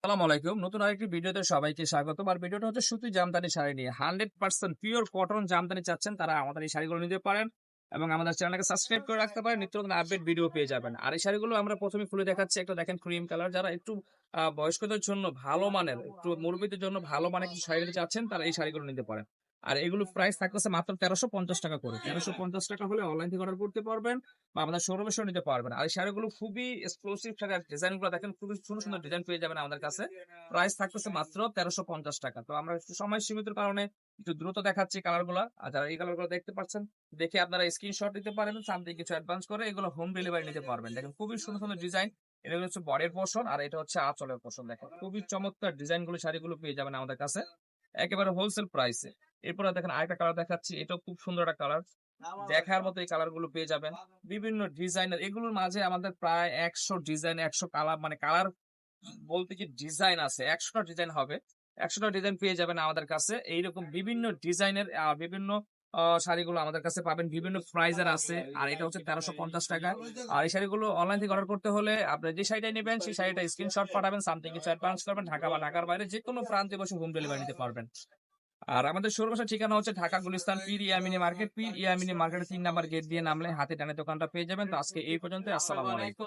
আসসালামু আলাইকুম। নতুন আরেকটি ভিডিওতে সবাইকে স্বাগতম। আর ভিডিওটা হচ্ছে সুতি জামদানি শাড়ি নিয়ে। 100% পিওর কটন জামদানি চাচ্ছেন তারা আমাদের এই শাড়িগুলো নিতে পারেন এবং আমাদের চ্যানেলটাকে সাবস্ক্রাইব করে রাখতে পারেন। নিত্য নতুন আপডেট ভিডিও পেয়ে যাবেন। আর এই শাড়িগুলো আমরা ১ম এ খুলে দেখাচ্ছি। একটা দেখেন ক্রিম কালার। যারা একটু বয়স্কদের জন্য ভালো মানের, একটু মুরব্বিদের জন্য ভালো মানের কিছু শাড়ি নিতে চাচ্ছেন তারা এই শাড়িগুলো নিতে পারেন। আর এগুলো প্রাইস থাকতেছে মাত্র ৳১৩৫০ করে। ৳১৩৫০ হলে অনলাইন থেকে অর্ডার করতে পারবেন বা আমাদের শোরুমে এসেও নিতে পারবেন। আর এই শাড়িগুলো খুবই এক্সক্লুসিভ শাড়ি। আর ডিজাইনগুলো দেখেন খুবই সুন্দর, সুন্দর ডিজাইন পেয়ে যাবেন আমাদের কাছে। প্রাইস থাকতেছে মাত্র ৳১৩৫০। তো আমরা একটু সময় সীমিতের কারণে একটু দ্রুত দেখাচ্ছি কালারগুলা। আর যারা এই কালারগুলো দেখতে পাচ্ছেন, দেখে আপনারা স্ক্রিনশট নিতে পারেন। সামথিং কিছু অ্যাডভান্স করে এগুলো হোম ডেলিভারি নিতে পারবেন। দেখেন খুবই সুন্দর, সুন্দর ডিজাইন। এটা হচ্ছে বডির পোরশন আর এটা হচ্ছে আঁচলের পোরশন। দেখেন খুবই চমৎকার ডিজাইনগুলো শাড়িগুলো পেয়ে যাবেন আমাদের কাছে একেবারে হোলসেল প্রাইসে। এরপরে দেখেন আরেকটা কালার দেখাচ্ছি। এটাও খুব সুন্দর একটা কালার। দেখার মতো এই কালারগুলো পেয়ে যাবেন। বিভিন্ন ডিজাইনের এগুলোর মাঝে আমাদের প্রায় ১০০ ডিজাইন ১০০ কালার মানে কালার বলতে কি ডিজাইন আছে ১০০ টা ডিজাইন হবে। ১০০ টা ডিজাইন পেয়ে যাবেন আমাদের কাছে। এইরকম বিভিন্ন ডিজাইনের বিভিন্ন শাড়িগুলো আমাদের কাছে পাবেন। বিভিন্ন প্রাইজের আছে। আর এটা হচ্ছে ৳১৩৫০। আর এই শাড়িগুলো অনলাইন থেকে অর্ডার করতে হলে আপনি যে শাড়িটাই নিবেন সেই শাড়িটা স্ক্রিনশট পাঠাবেন। সামথিং কিছু অ্যাডভান্স করবেন। ঢাকা বা ঢাকার বাইরে যেকোনো প্রান্তে বসে হোম ডেলিভারি নিতে পারবেন। আর আমাদের শোরুম আসার ঠিকানা হচ্ছে ঢাকা গুলিস্তান পীর ইয়ামিনী মার্কেট। পীর ইয়ামিনী মার্কেটের ৩ নাম্বার গেট দিয়ে নামলে হাতে ডানে দোকানটা পেয়ে যাবেন। তো আজকে এই পর্যন্ত। আসসালামু আলাইকুম।